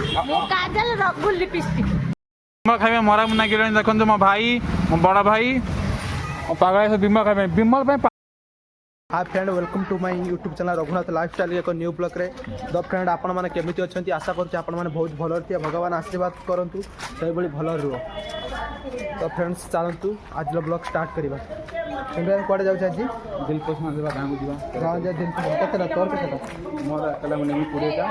काजल Raghu lipstick Bimal खाइबे मरा मुना गिलानी देखो मो भाई मो बड़ा भाई मो पागल से बिमल खाइबे बिमल पे hi friend welcome to my YouTube channel Raghunath lifestyle एक न्यू ब्लॉग रे द फ्रेंड आपण माने केमिति अछंती आशा करछि आपण माने बहुत भलो रहिया भगवान आशीर्वाद करंतु सही बळी भलो रुओ। तो फ्रेंड्स चलंतु आज ब्लॉग स्टार्ट करबा। इंडियन कोडे जाउ छी दिल पसंद देबा गांव जीवा गांव जा दिल केतेला तोर केतेला मोर अकेला मने 20 टा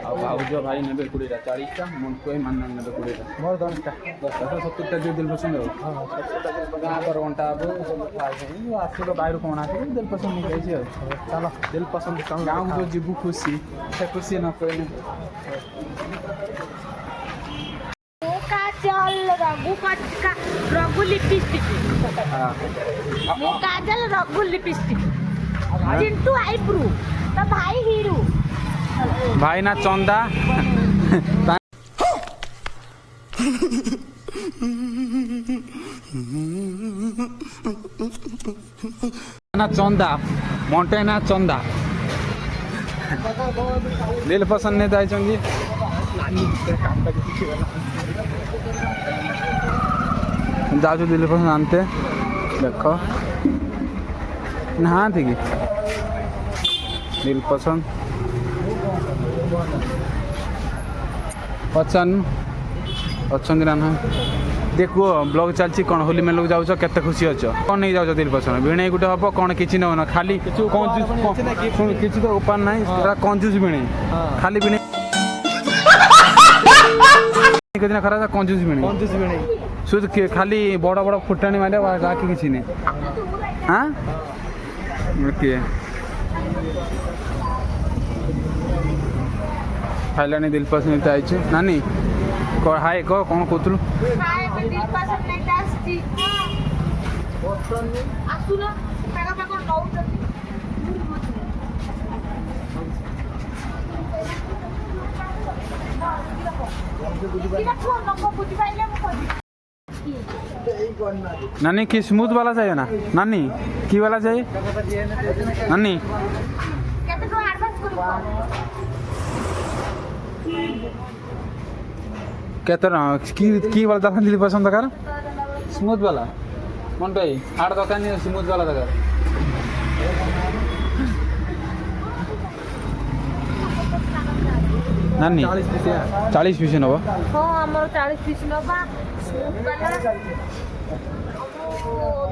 आ भाउजो भाई नेबे 20 टा 40 टा मन कोई मान नेबे 20 टा मोर 10 टा 70 टा दिल पसंद हो हां 70 टा दिल गांव पर घंटा अब सब खाइ आसी बाहर कोन आसी दिल पसंद नहीं गई चलो दिल पसंद गांव जो जीबू खुशी से खुशी न कोई काजल रघु लिपस्टिक काजल रघु लिपस्टिक चिंटू आईब्रो तो भाई हीरो भाई ना चंदा ना चंदा मोटे ना चंदा दिल पसंद नहीं था चंगी जाचु दिल पसंद आनते देख नहा थी कि दिल पसंद अच्छा देखो ब्लॉग चलती कौन होली में लोग जाऊच केते खुशी अच्छ कौन नहीं जाऊच दिल पसंद भिणे गुटे हम कौन किसी न खाली किसी तो उपाय ना कंजूस भिणे खाली भिणे दिन खरा कंजूस भिणे शुद्ध खाली बड़ बड़ फुटाणी मारे बाकी किसी नहीं हाँ किए खाइलानी दिल पसंद आई नानी हाय कह कौन कहतलु नानी की स्मूथ वाला चाहिए ना नानी की वाला चाहिए नानी केते की वाला दरकार दिल पसंद दरकार स्मूथ वाला मन भाई आठ दरकार नहीं स्मूथ वाला दरकार नानी 40 पीस नब हाँ हमर 40 पीस नबा स्मूथ वाला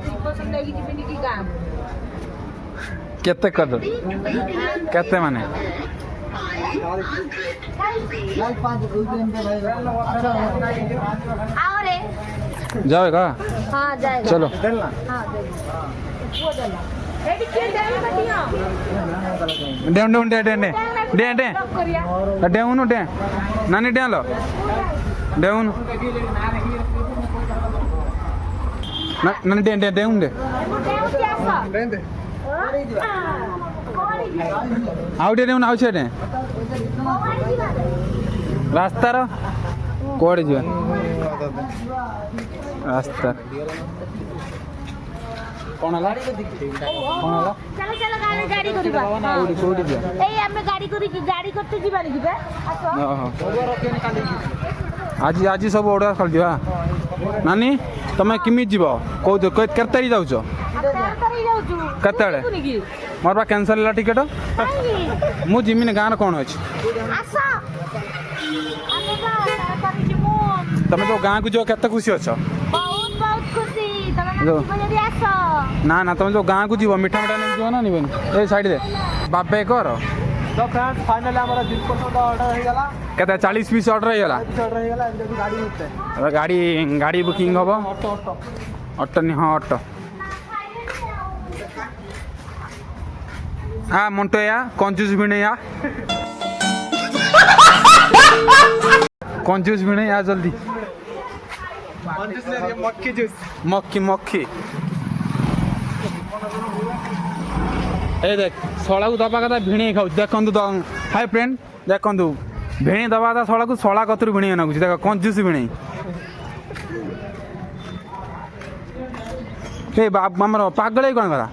दिल पसंद लगी जिबनी की गाम केते कर केते माने जाएगा हाँ जाएगा चलो हाँ डेउनु डे नानी डेलो डेउनु नानी डे डे डेउनु डे आउटे डेउनु आउछे डे रास्तार कोड़े जीवन रास्ता कौन हला कौन हला चलो चलो गाड़ी गाड़ी करबा कोडी कोडी जा एई हमें गाड़ी करते जीवा नहीं बे आज आज सब ओडा खल दिवा नानी तमे किमि जीव को केतारी जाउछ केताले मोर बा कैंसिल ला टिकट मु जिमिन गान कोन अछि आसा आमे बा तमे तो गाँ को जो केते खुशी अछ बहुत बहुत खुशी तमे जदी आसो ना ना तमे जो गाँ को जीव मिठा मिठा नहीं जीव ना निबन ए साइड दे बाबे कर तो फ्रेंड्स फाइनली हमारा दिल पसंद ऑर्डर हो गला केते 40 पीस ऑर्डर हो गला गाड़ी होते गाड़ी गाड़ी बुकिंग होबो ऑटो ऑटो ऑटो नहीं हां ऑटो हाँ मोन्टो या कंजूस भी नहीं या कंजूस भी नहीं या जल्दी मक्खी जूस मक्खी मक्खी ए देख शला को दबा कथा भिणे खाऊ देखु हाय फ्रेंड देखु भिणे दबा कथा शला को शला कतरू भिणे नागुच देख कंजूस भिणे ए बामर पागल कौन कथा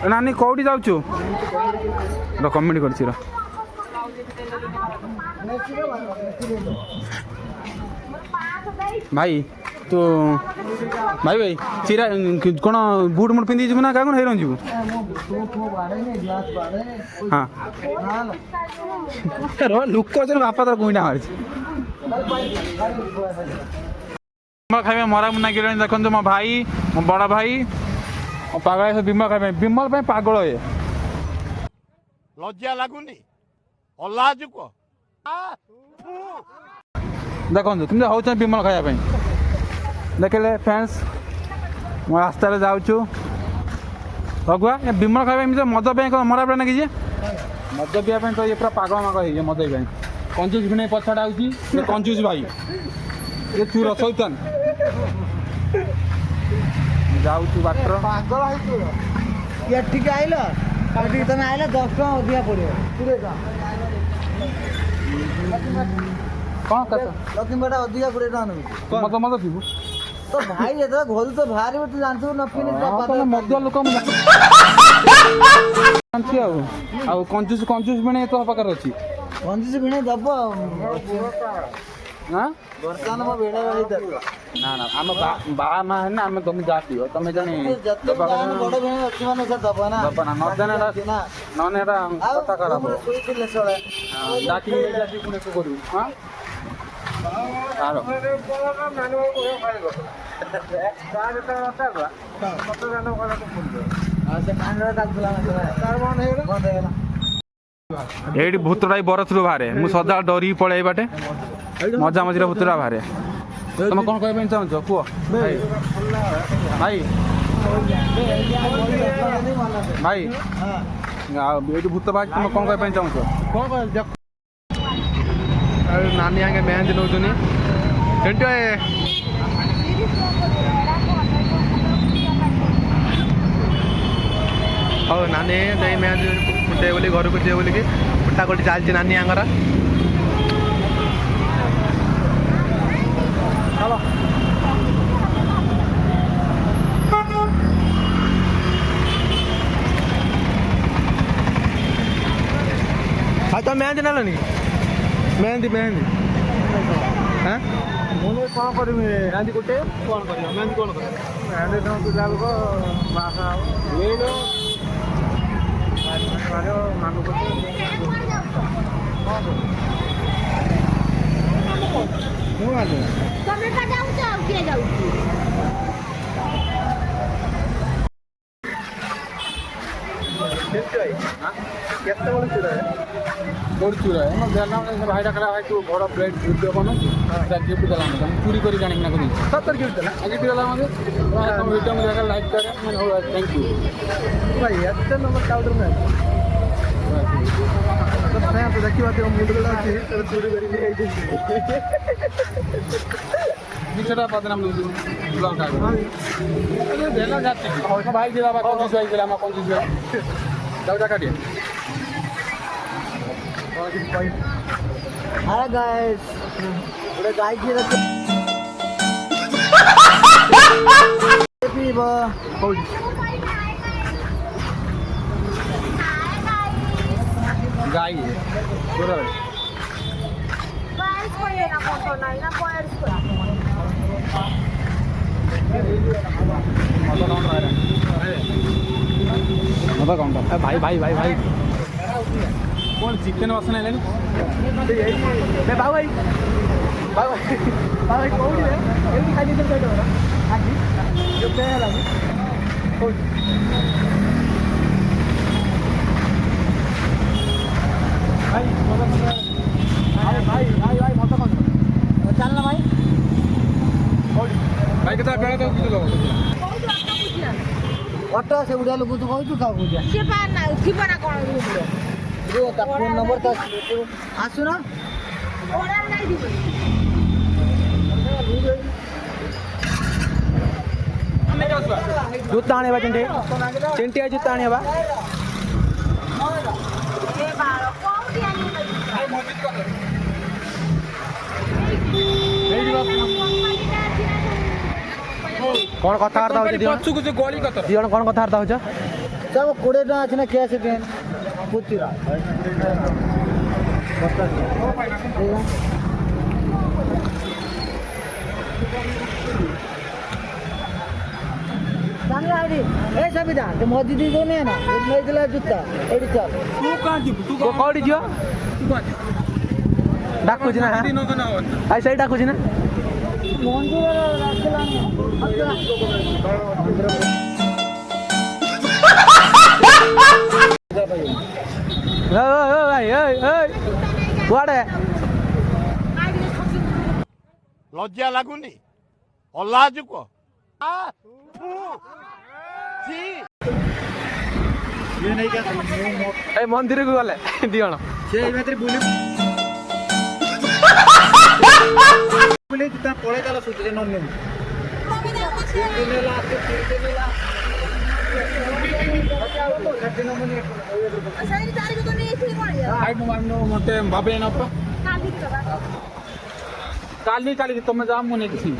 नानी कौटी जाऊँ कमेंट कर भाई तो भाई भाई चिरा कौन बुट मुट पिंधि जीवु ना का कौन हेरन जीवु हाँ लुक कर बापा तो गुइना मारी खाइबे मरा मुना गिलानी देखो मो भाई मो बड़ भाई पागल विमल खाइबे विमल पे पागल ये लज्जा लगुनि अल्लाजुक देखो तुम हौ विमल खाइबा देखले फ्रेंड्स मो रास्तार जाऊँ रघुआ विमल खाइबा मद पे मरा पे ना कि मद पिया तो ये पूरा पागल माग है मद पे कंजूस भी पछाड़ा आउची कंजूस भाई ये चूर सैतान जाऊँ बाटर ये ठीक आइल तुम आइल 10 टका अधिका पड़े कौन कत लक्ष्मी बेटा अधिका 20 टका नहीं मद मद पीबू तो भाई ये घर तो बाहर तू जानते न पिने मद लोक कंजूस कंजूस भी तो पाखे अच्छी कंजूस भिणे दब हाँ बर्तमान मो बेड़ा वाली दब ना ना आम बा माँ है ना आम तुम जा पियो तुम जाने बड़ भिणे अच्छी माने से दब ना दब ना नदेन नने कथा खराब सोईथिले सळे डाकी डाकी पुणे को करू हाँ तारो एठी भूतरा बरथरू बाहरे मु सदा डरी पळे बाटे मजा मझे भूतरा बाहरे तुम कौन कह चाहो कह भाई भाई ये भूत बाग तुम कौन कह चाहो नानी आगे मेहंदी नौचुनी हौ नानी नहीं मेहंदी फुटे बोली घर को दिए बोलिकी फुटा कोटी चलती नानी आंगर चलो हाँ तो मेहंदी ना नी मेहंदी मेहंदी हाँ मुझे कौन कर मेहंदी गोटे कौन कर मेहंदी कौन कर मेहंदी तुम पिला लोक बासा ले लो मानो ତମେ ପା ଯାଉଛ ଆଉ କିଏ ଯାଉଛି କେତେ ବଡ଼ ଚୁରା बड़ी चूरा है मैं देना भाई रखा भाई तू बड़ा प्लेट वीडियो बनो गिफ्ट देला मैं चूरी करी जाने ना कोनी 70 गिफ्ट देला गिफ्ट देला मुझे तुम वीडियो में जाकर लाइक कर मैं हो थैंक यू भाई अच्छा नंबर काउंटर में तो मैं तो देखी बात मूड गला छी तो चूरी करी गई थी निचड़ा पदनाम ब्लॉग का अरे देला जाती और भाई दिला बा कौन भाई दिला मैं कौन भाई जाओ जा काटिए अरे गाइस पूरे गाय की रखे पीबो गाय है पूरा बस कोई ना फोटो नहीं ना पॉइंट्स पूरा मत काउंटर भाई भाई भाई भाई कौन चिकेन वासना है मैं बाबू भाई बाबू कौन है ये खाली तो बैठो ना आज जो पे है लागी भाई अरे भाई भाई भाई मत कौन चल ना भाई भाई कितना बेड़ा तो कुछ लोग ऑटो से उड़ा लोग तो कहू का बुझा से पार ना थिबो ना कोन जो ता फोन नंबर तो आसु ना ओरा नहीं दिबो जूता आने बा चिंटे चिंटे जूता आने बा ए बारो कोन दिया नहीं कौन कथाबार्ता होची दियो पछु कुछ गोली कतर दियो कौन कथाबार्ता होचा सब 20 टका अछि ना कैश देन पुतिरा ଚାଲ ଏଇଠି ଏ ସବିତା ସେ ମଝି ଦି ଜଣ ନା ନେଇଥିଲା ଜୁତା ଏଇଠି ଚାଲ ତୁ କାଁ ଯିବୁ ତୁ କୋଉଠି ଝିଅ ଡାକୁଛି ନା ଆଇ ସେଇ ଡାକୁଛି ନା ମନ୍ଦିର ଆସିଲାନି କୁଆଡେ ଲଜ୍ଜା ଲାଗୁନି ଅଲାଜୁକ ଏ ମନ୍ଦିରକୁ ଗଲେ ଦି ଜଣ ସେ ଏଇ ଭିତରେ ବୁଲି ବୁଲି ତା ପଳେଇ ଗଲା ସୁତିରେ ନନ୍ନେ ମତେ ଭାବେ ନପ କାଲି କାଲି ତମେ ଯା ମୁଁ ନେଇକି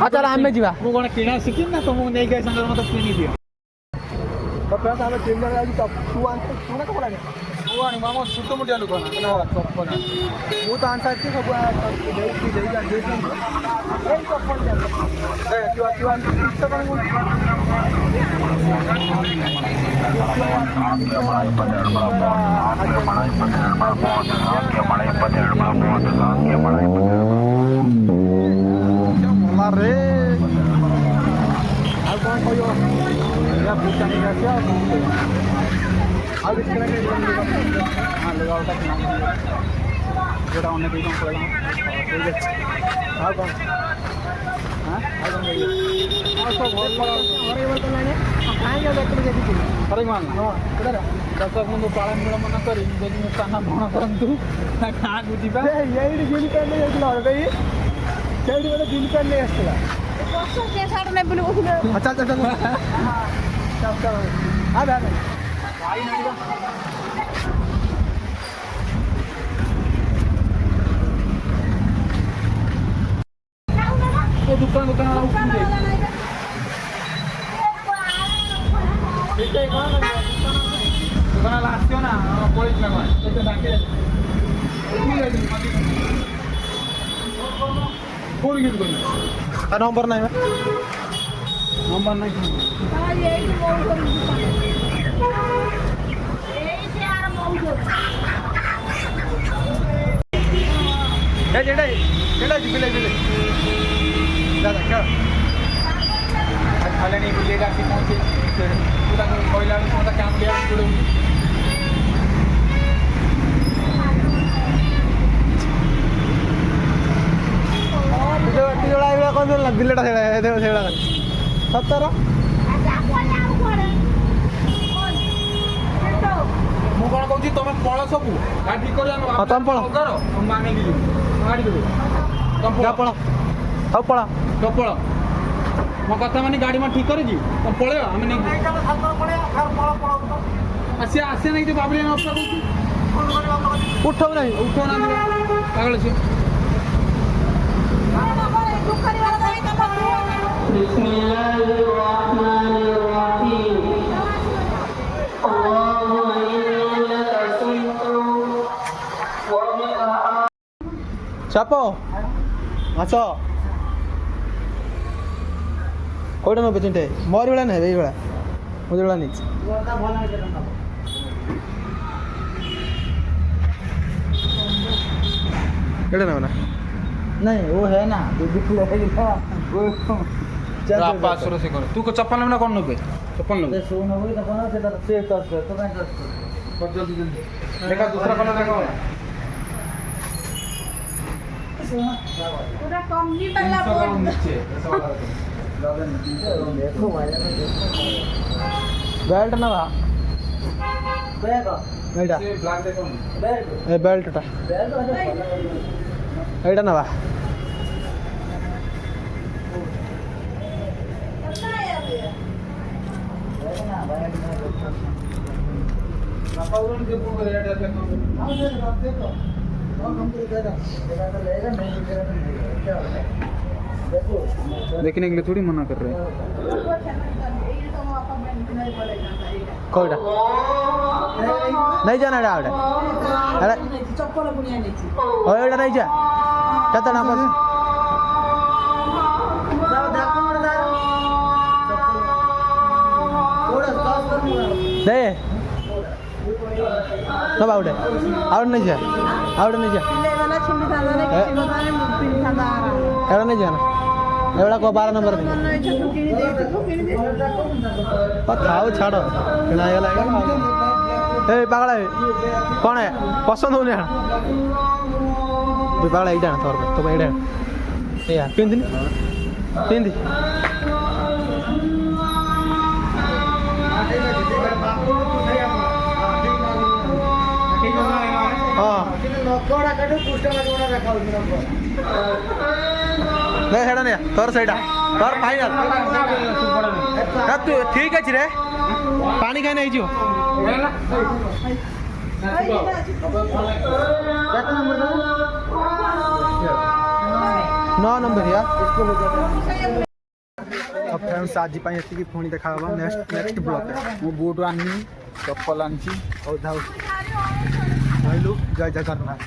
ହଁ ଚାଲ ଆମେ ଯିବା ମୁଁ କଣ କିଣା ଶିଖିନି ନା ତମକୁ ନେଇକି ସାଙ୍ଗରେ ମତେ କିଣି ଦିଅ ଆମେ ତିନି ଜଣ ଯାଉଛି ତୁ ଆଣିଛୁ କପଡ଼ା ତୁ ଆଣିବୁ ଆମ ଛୋଟ ମୋଟିଆ ଲୋକ ନା ଚପଲ ମୁଁ ତ ଆଣିସାରିଛି ସବୁ ରେ ଆଉ କ'ଣ କହିବ ପୂଜା ନେଇକି ଆସିବା ଆଉ କିଛି କିଣା କିଣି ଲୁଗାଟା କିଣା ଯେଉଁଟା ଅନେକ ଟଙ୍କା ପଡ଼ିଲା ଠିକ୍ ଅଛି ଆଉ କ'ଣ ଆଉ କ'ଣ ଆଉ ସବୁ ଭଲ ଥରେ ଦଶ ବନ୍ଧୁ ପାଳନ ବିଳମ୍ବନ କରି ଯଦି ମୋ ସ୍ଥାନ ଭ୍ରମଣ କରନ୍ତୁ ଗାଁକୁ ଯିବା ଏଇଠି ଜିନ୍ ପ୍ୟାଣ୍ଟ ନେଇ ଯାଇଥିଲା ସେଇଠି ଗୋଟେ ଜିନ୍ ପ୍ୟାଣ୍ଟ ନେଇ ଆସିଥିଲା दुकान दुकान ଆସିବ ନା ପଳେଇଥିଲା ନମ୍ବର ନାହିଁ ନମ୍ବର ନାହିଁ ଯିବିଲେ ଦାଦା ଖେଳ ଖାଇଲାଣି ବୁଲିକି ଆସି ପହଞ୍ଚି ତୁ ତାକୁ କହିଲା ବେଳକୁ ମୋତେ କ୍ୟାମ୍ପ ଦିଆକୁ ପଡ଼ିବ ଯୋଡ଼ା ଏଇଭଳିଆ କ'ଣ ନା ବିଲଟା ସେଇଟା ସତର ମୁଁ କ'ଣ କହୁଛି ତମେ ପଳ ସବୁ ଗାଡ଼ି କରି ତମେ ପଳ ଆମେ ଯିବୁ ଗାଡ଼ି ଦେବୁ ତମେ ପଳ ହଉ ପଳ ପଳ ମୋ କଥା ମାନେ ଗାଡ଼ି ମାନେ ଠିକ୍ କରିଛି ତମେ ପଳେଇବ ଆମେ ନେଇକି ସିଏ ଆସେ ନାଇଁ ଯୋଉ ବାବୁଲି ନଷ୍ଟ କରୁଛି ଉଠଉ ନାହାନ୍ତି ପାଗଳ ସିଏ ଚାପ ଆସ କୋଉଟା ନେବେ ଚିଣ୍ଟେ ମୋର ଭଳିଆ ନେବେ ଏଇଭଳିଆ ମୁଁ ଯୋଉଭଳିଆ ନେଇଛି ଏଇଟା ନେବେ ନା नहीं वो है ना तू को चप्पल लेना कौन नेबे चप्पल नेबे सो न होई त कोन से से टच कर तो मैं टच कर जल्दी जल्दी देखा दूसरा कलर देखो पूरा कंपनी वाला बोर्ड नीचे देखो भाई बेल्ट ना बा बैग एटा से ब्लैक देखो बैग ए बेल्ट टा एटा ना बा पाउरन के पूरा रेड है देखो देखो और हम तो लेगा नहीं क्या देखने के लिए थोड़ी मना कर रहे हैं। कोईटा नहीं जाना डाउट अरे ओ एटा नहीं जा कत ना बस दे सब आउट नहीं जा आउट नहीं जा एड़ा नहीं जाना एवढा को 12 नंबर खाओ छाड़ किना ए पागला कौन है पसंद होने तू पागला एटा तोर तो एटा ए यार पिंदी हाँ नहीं हेड़ा नहीं तोर सहीटा तोर फाइनल तू ठीक अच्छे रे पानी खाई नहीं जो 9 नंबर यार अब फ्रेंड्स आज ये पुणी देखा नेक्स्ट ब्लॉग मु बूट आनी चप्पल आनी जय जगन्नाथ।